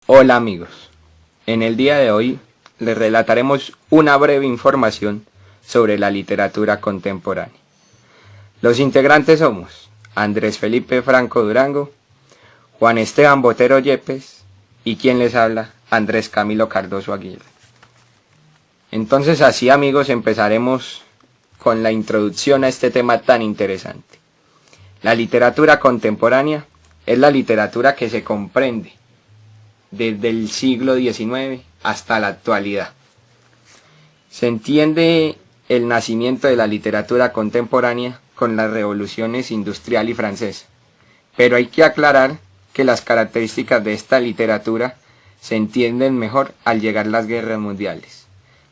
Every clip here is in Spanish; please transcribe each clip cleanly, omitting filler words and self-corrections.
Hola amigos, en el día de hoy les relataremos una breve información sobre la literatura contemporánea. Los integrantes somos Andrés Felipe Franco Durango, Juan Esteban Botero Yepes y quien les habla, Andrés Camilo Cardoso Aguirre. Entonces así amigos empezaremos con la introducción a este tema tan interesante. La literatura contemporánea es la literatura que se comprende desde el siglo XIX hasta la actualidad. Se entiende el nacimiento de la literatura contemporánea con las revoluciones industrial y francesa, pero hay que aclarar que las características de esta literatura se entienden mejor al llegar las guerras mundiales,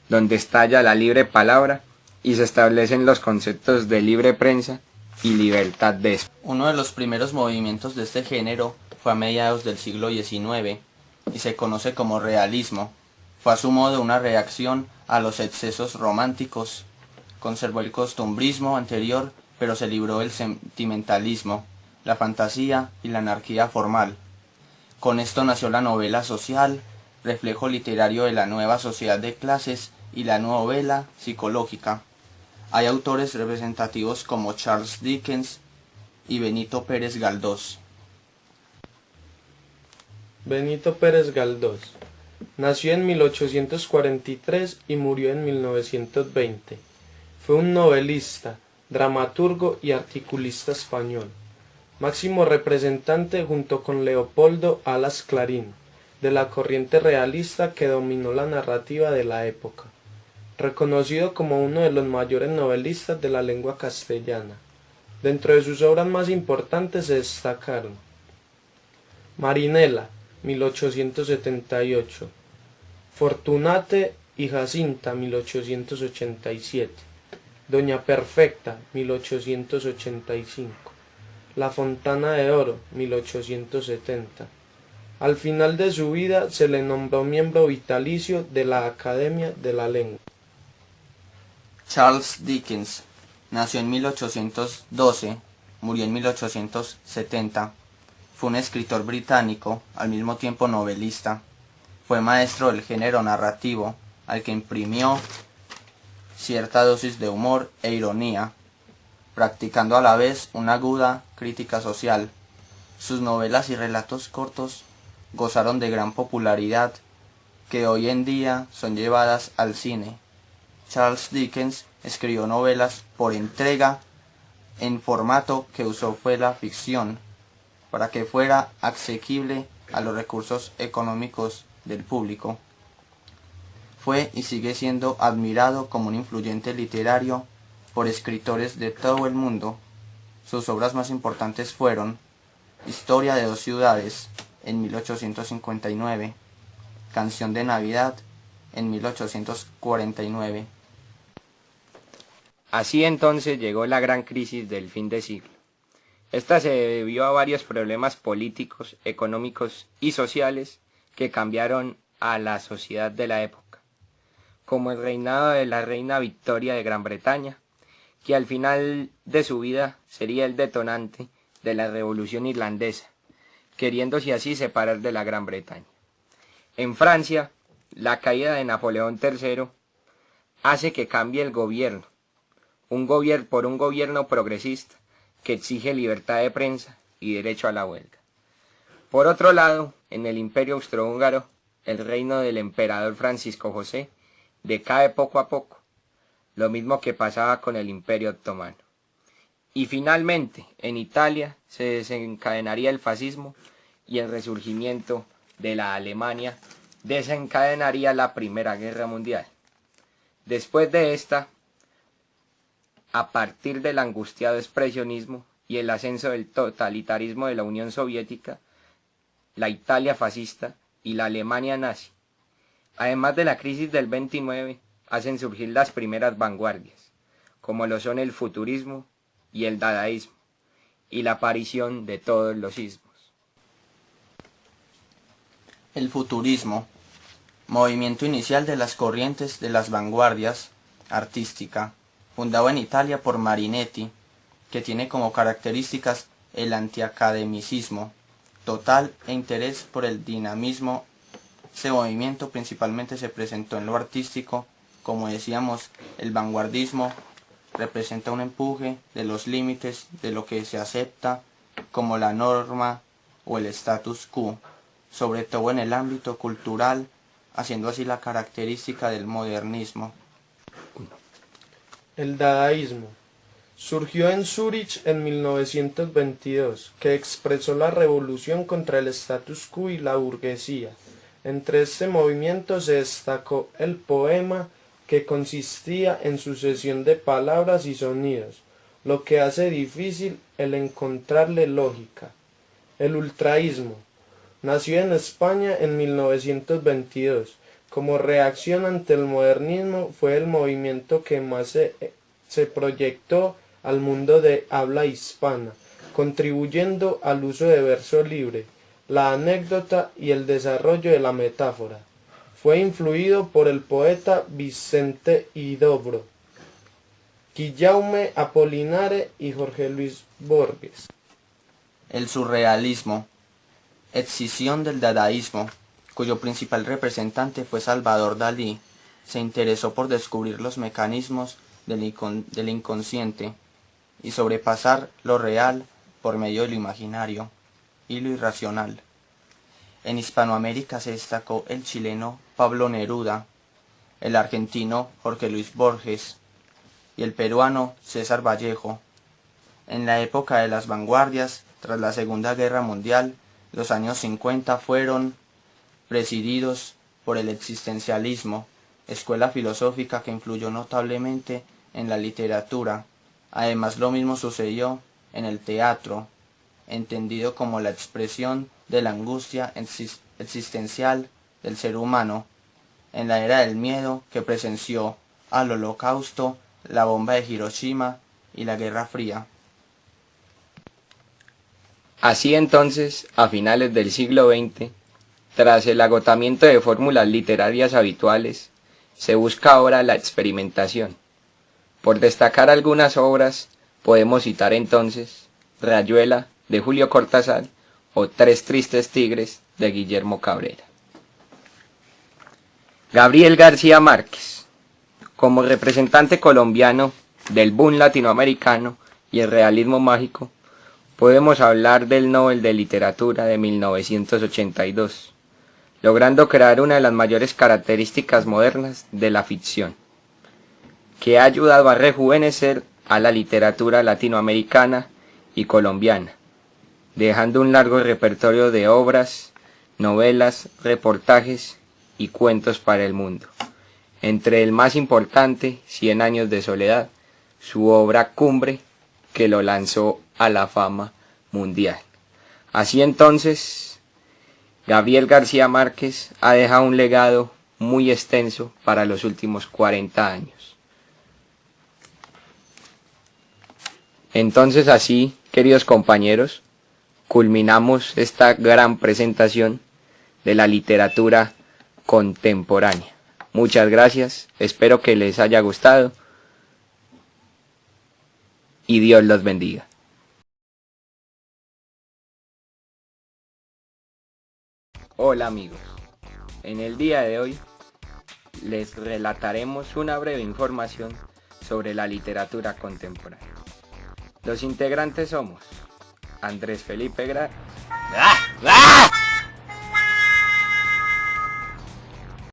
donde estalla la libre palabra y se establecen los conceptos de libre prensa y libertad de expresión. Uno de los primeros movimientos de este género fue a mediados del siglo XIX y se conoce como realismo. Fue a su modo una reacción a los excesos románticos. Conservó el costumbrismo anterior, pero se libró del sentimentalismo, la fantasía y la anarquía formal. Con esto nació la novela social, reflejo literario de la nueva sociedad de clases, y la novela psicológica. Hay autores representativos como Charles Dickens y Benito Pérez Galdós. Benito Pérez Galdós nació en 1843 y murió en 1920. Fue un novelista, dramaturgo y articulista español, máximo representante junto con Leopoldo Alas Clarín, de la corriente realista que dominó la narrativa de la época, reconocido como uno de los mayores novelistas de la lengua castellana. Dentro de sus obras más importantes se destacaron Marinela, 1878, Fortunate y Jacinta, 1887, Doña Perfecta, 1885, La Fontana de Oro, 1870. Al final de su vida se le nombró miembro vitalicio de la Academia de la Lengua. Charles Dickens nació en 1812, murió en 1870. Fue un escritor británico, al mismo tiempo novelista. Fue maestro del género narrativo, al que imprimió cierta dosis de humor e ironía, practicando a la vez una aguda crítica social. Sus novelas y relatos cortos gozaron de gran popularidad, que hoy en día son llevadas al cine. Charles Dickens escribió novelas por entrega. En formato que usó fue la ficción, para que fuera asequible a los recursos económicos del público. Fue y sigue siendo admirado como un influyente literario por escritores de todo el mundo. Sus obras más importantes fueron Historia de dos ciudades, en 1859, Canción de Navidad, en 1849. Así entonces llegó la gran crisis del fin de siglo. Esta se debió a varios problemas políticos, económicos y sociales que cambiaron a la sociedad de la época, como el reinado de la reina Victoria de Gran Bretaña, que al final de su vida sería el detonante de la Revolución Irlandesa, queriéndose así separar de la Gran Bretaña. En Francia, la caída de Napoleón III hace que cambie el gobierno, por un gobierno progresista que exige libertad de prensa y derecho a la huelga. Por otro lado, en el Imperio Austrohúngaro, el reino del emperador Francisco José decae poco a poco, lo mismo que pasaba con el Imperio Otomano. Y finalmente, en Italia se desencadenaría el fascismo y el resurgimiento de la Alemania desencadenaría la Primera Guerra Mundial. Después de esta, a partir del angustiado expresionismo y el ascenso del totalitarismo de la Unión Soviética, la Italia fascista y la Alemania nazi, además de la crisis del 29, hacen surgir las primeras vanguardias, como lo son el futurismo y el dadaísmo, y la aparición de todos los ismos. El futurismo, movimiento inicial de las corrientes de las vanguardias artística, fundado en Italia por Marinetti, que tiene como características el antiacademicismo total e interés por el dinamismo Este movimiento principalmente se presentó en lo artístico. Como decíamos, el vanguardismo representa un empuje de los límites de lo que se acepta como la norma o el status quo, sobre todo en el ámbito cultural, haciendo así la característica del modernismo. El dadaísmo surgió en Zúrich en 1922, que expresó la revolución contra el status quo y la burguesía. Entre este movimiento se destacó el poema, que consistía en sucesión de palabras y sonidos, lo que hace difícil el encontrarle lógica. El ultraísmo nació en España en 1922. Como reacción ante el modernismo, fue el movimiento que más se proyectó al mundo de habla hispana, contribuyendo al uso de verso libre, la anécdota y el desarrollo de la metáfora. Fue influido por el poeta Vicente Huidobro, Guillaume Apolinare y Jorge Luis Borges. El surrealismo, escisión del dadaísmo, cuyo principal representante fue Salvador Dalí, se interesó por descubrir los mecanismos del inconsciente y sobrepasar lo real por medio de lo imaginario y lo irracional. En Hispanoamérica se destacó el chileno Pablo Neruda, el argentino Jorge Luis Borges y el peruano César Vallejo. En la época de las vanguardias, tras la Segunda Guerra Mundial, los años 50 fueron presididos por el existencialismo, escuela filosófica que influyó notablemente en la literatura. Además, lo mismo sucedió en el teatro, entendido como la expresión de la angustia existencial del ser humano, en la era del miedo que presenció al Holocausto, la bomba de Hiroshima y la Guerra Fría. Así entonces, a finales del siglo XX, tras el agotamiento de fórmulas literarias habituales, se busca ahora la experimentación. Por destacar algunas obras, podemos citar entonces Rayuela, de Julio Cortázar, o Tres tristes tigres, de Guillermo Cabrera. Gabriel García Márquez. Como representante colombiano del boom latinoamericano y el realismo mágico, podemos hablar del Nobel de Literatura de 1982, logrando crear una de las mayores características modernas de la ficción, que ha ayudado a rejuvenecer a la literatura latinoamericana y colombiana, dejando un largo repertorio de obras, novelas, reportajes y cuentos para el mundo. Entre el más importante, 100 años de soledad, su obra cumbre que lo lanzó a la fama mundial. Así entonces, Gabriel García Márquez ha dejado un legado muy extenso para los últimos 40 años. Entonces así, queridos compañeros, culminamos esta gran presentación de la literatura contemporánea. Muchas gracias, espero que les haya gustado y Dios los bendiga. Hola amigos, en el día de hoy les relataremos una breve información sobre la literatura contemporánea. Los integrantes somos Andrés Felipe Gra...